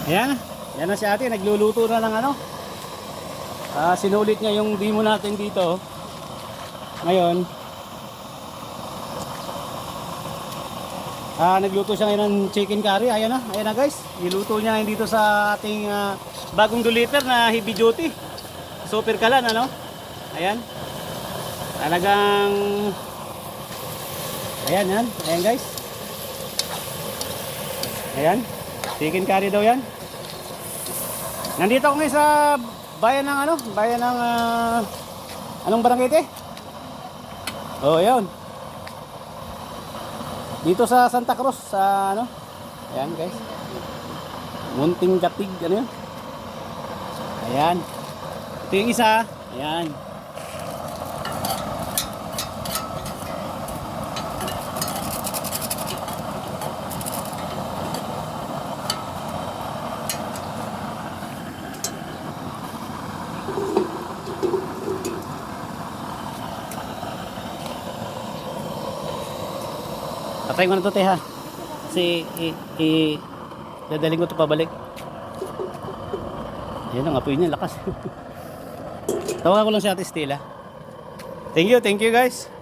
Ayan. Yan na si ate. Nagluluto na ng ano. Sinulit niya yung demo natin dito. Ngayon. Nagluto siya ngayon ng chicken curry. Ayan na. Ayan na guys. Niluto niya ngayon dito sa ating bagong deliver na heavy duty. Super kalan ano. Ayan. Talagang. Ayan yan. Ayan guys. Ayan. Chicken curry daw yan. Nandito ako ngayon sa bayan ng ano? Bayan ng anong barangay ito? Oh, ayun. Dito sa Santa Cruz sa ano? Ayan, guys. Munting Katig ano 'yun? Ayan. Ito yung isa. Ayan. Patay ko na to, te, ha. Kasi dadaling ko to pabalik. Ayan ang apoy niya, lakas. Tawagan ko lang si Ate Stella. Thank you guys.